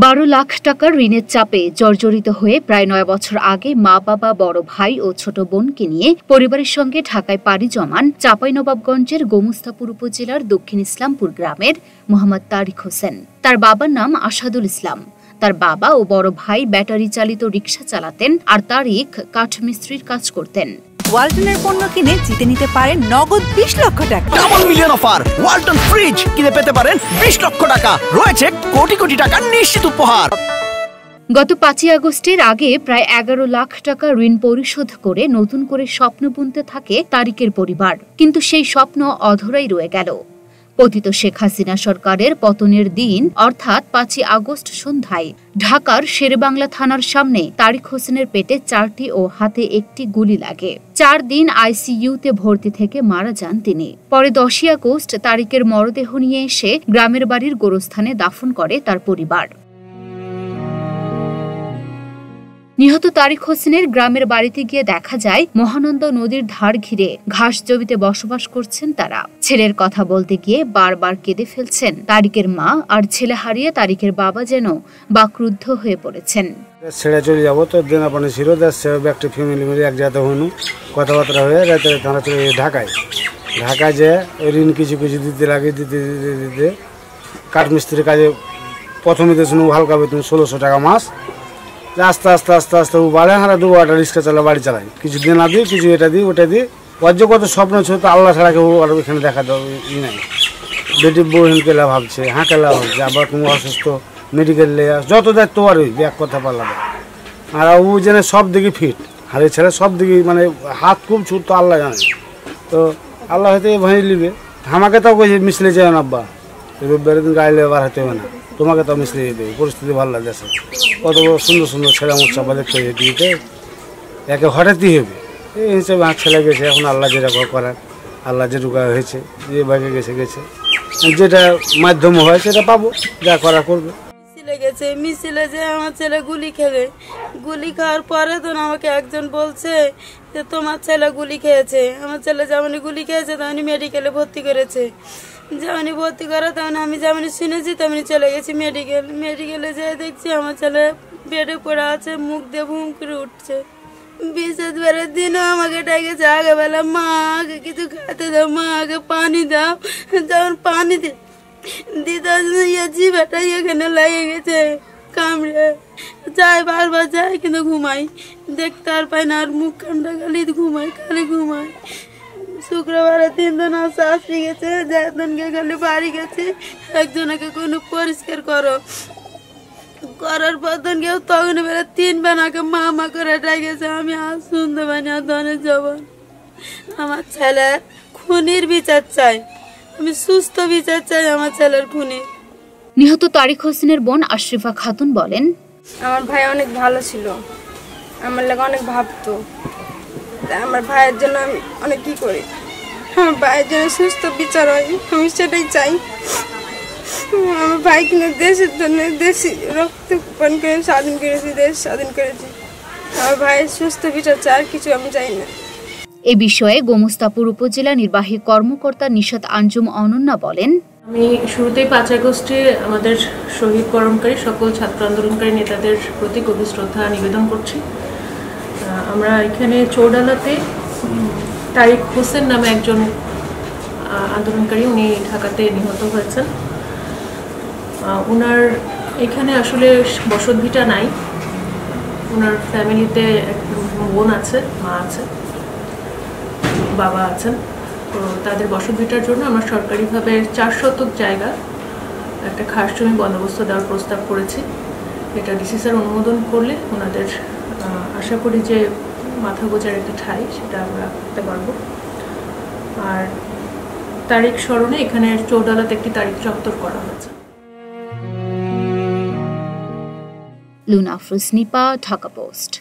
12 লাখ টাকার ঋণের চাপে জর্জরিত হয়ে প্রায় 9 বছর আগে মা বাবা, বড় ভাই ও ছোট বোনকে নিয়ে পরিবারের সঙ্গে ঢাকায় পাড়ি জমান চাঁপাইনবাবগঞ্জের গোমস্তাপুর উপজেলার দক্ষিণ ইসলামপুর গ্রামের মোহাম্মদ তারিক হোসেন। তার বাবার নাম আসাদুল ইসলাম। তার বাবা ও বড় ভাই ব্যাটারি চালিত রিকশা চালাতেন আর তারিক কাঠমিস্ত্রির কাজ করতেন। ওয়ালটনের পণ্য কিনে জিতে নিতে পারেন নগদ 20 লক্ষ টাকা। Double million offer! Walton fridge কিনে পেতে পারেন 20 লক্ষ টাকা। রয়েছে কোটি কোটি টাকার নিশ্চিত উপহার। গত 5 আগস্টের আগে প্রায় 11 লাখ টাকা ঋণ পরিশোধ করে নতুন করে স্বপ্ন বুনতে থাকে তারিকের পরিবার, কিন্তু সেই স্বপ্ন অধরাই রয়ে গেল। পতিত শেখ হাসিনা সরকারের পতনের দিন অর্থাৎ 5 আগস্ট সন্ধ্যায় ঢাকার শেরেবাংলা থানার সামনে তারিক হোসেনের পেটে 4টি ও হাতে 1টি গুলি লাগে। 4 দিন আইসিইউতে ভর্তি থেকে মারা যান তিনি। পরে 10 আগস্ট তারিকের মরদেহ নিয়ে এসে গ্রামের বাড়ির গোরস্থানে দাফন করে তার পরিবার। নিহত তারিক হোসেনের গ্রামের বাড়িতে গিয়ে দেখা যায় মহানন্দা নদীর ধার ঘিরে ঘাস জমিতে বসবাস করছেন তারা। ছেলের কথা বলতে গিয়ে বারবার কেঁদে ফেলছেন তারিকের মা, আর ছেলে হারিয়ে তারিকের বাবা যেন বাকরুদ্ধ হয়ে পড়েছেন। ছেড়ে চলে যাবো তো দেনা পানি ছিল, একটা ফ্যামিলি মিলে এক জায়গাতে হনু কথাবার্তা হয়ে রাতে থানা চলে ঢাকায় যে ঋণ কিছু কিছু দিতে লাগে, দিতে কাঠমিস্ত্রির কাজে প্রথমে শুনু হালকা বেতন 1600 টাকা মাস। আস্তে আস্তে আস্তে আস্তে ও বাড়ে, হারা 2-8টা রিক্সা চালা বাড়ি চালাই, কিছু দেনা দিই, কিছু এটা দিই ওটা দিই। অর্য কত স্বপ্ন ছিল তো আল্লাহ ছাড়া কেউ আর ওইখানে দেখা ই নাই। বেটি বউহীন কেলা ভাবছে, কেলা ভাবছে, আবার তুমি অসুস্থ মেডিকেল লে যত দায়িত্ব আর ওই এক কথা পারলাম। আর ও যেন সব দিকে ফিট, আর এই ছেলে সব দিকে মানে হাত খুব ছুট, তো আল্লাহ জানে। তো আল্লাহ হয়তো এই ভাই নিবে। আমাকে তাও কইছে মিশলে যায় না আব্বা, রোববারের দিন গাড়ি লেবার হতে হবে না, তোমাকে তো মিশলে যেতে হবে, পরিস্থিতি ভালো লাগছে। কত বড় সুন্দর সুন্দর ছেলে আমার চাপা দেখতে দিতে একে হঠাৎই হবে এই হিসেবে ছেলে গেছে। এখন আল্লাহ যেটা করার, আল্লাহ যেটুকু হয়েছে, যে ভাগে গেছে যেটা মাধ্যম হয় সেটা পাবো, যা করা করবে। মিছিলে যে আমার ছেলে গুলি খাওয়ার পরে তো আমাকে একজন বলছে যে তোমার ছেলে গুলি খেয়েছে। আমার ছেলে যেমনই গুলি খেয়েছে তেমনি মেডিকেলে ভর্তি করেছে। যেমনই ভর্তি করে তেমন আমি যেমনই শুনেছি তেমনি চলে গেছি মেডিকেলে যেয়ে দেখছি আমার ছেলে বেডে পড়ে আছে, মুখ দিয়ে ভুম করে উঠছে। বৃহস্পতিবারের দিনও আমাকে ডেকেছে আগেবেলা, মা আগে কিছু খাতে দাও, মা আগে পানি দাও। যেমন পানি দিতে জিভাটা এখানে লেগে গেছে কামড়ে যাই, বারবার যাই কিন্তু ঘুমাই, দেখতে আর পাই না, আর মুখ কান্ডা খালি ঘুমাই। শুক্রবারের 3 দিন শাশুড়ি গেছে, একজনকে খালি বাড়ি গেছে, একজনকে কোনো পরিষ্কার করার পর কেউ তখন বেড়ে 3 বেনাকে মা করে ডাকেছে। আমি আর শুনতে পাইনি আর ধনের জবান। আমার ছেলের খুনির বিচার চাই, আমি সুস্থ বিচার চাই আমার ছেলের খুনি। নিহত তারিক হোসেনের বোন আশরিফা খাতুন বলেন, আমার ভাই অনেক ভালো ছিল, আমার লাগে অনেক ভাবতো। আমার ভাইয়ের জন্য আমি অনেক কি করি, আমার ভাইয়ের জন্য সুস্থ বিচার হয়, আমি সেটাই চাই। আমার ভাই কিন্তু দেশের জন্য দেশি রক্ত পান করে স্বাধীন করেছি, দেশ স্বাধীন করেছি। আমার ভাইয়ের সুস্থ বিচার চাই, আর কিছু আমি চাই না। এ বিষয়ে গোমস্তাপুর উপজেলা নির্বাহী কর্মকর্তা নিশাত আঞ্জুম অনন্যা বলেন, আমি শুরুতেই 5 আগস্টে আমাদের শহীদ বরণকারী সকল ছাত্র আন্দোলনকারী নেতাদের প্রতি গভীর শ্রদ্ধা নিবেদন করছি। আমরা এখানে চৌডালাতে তারিক হোসেন নামে একজন আন্দোলনকারী, উনি ঢাকাতে নিহত হয়েছেন। ওনার এখানে আসলে বসতভিটা নাই, ওনার ফ্যামিলিতে এক বোন আছে, মা আছে, বাবা আছেন। তো তাদের বসতভিটার জন্য আমরা সরকারিভাবে 4 শতক জায়গা একটা খাস জমি বন্দোবস্ত দেওয়ার প্রস্তাব করেছি। এটা ডিসি স্যার অনুমোদন করলে ওনাদের আশা করি যে মাথা গোজার একটা ঠাঁই সেটা আমরা করতে পারবো। আর তারিখ স্মরণে এখানে চৌডালাতে একটি তারিখ চত্বর করা হয়েছে। লুনা আফরোজ নিপা, ঢাকা পোস্ট।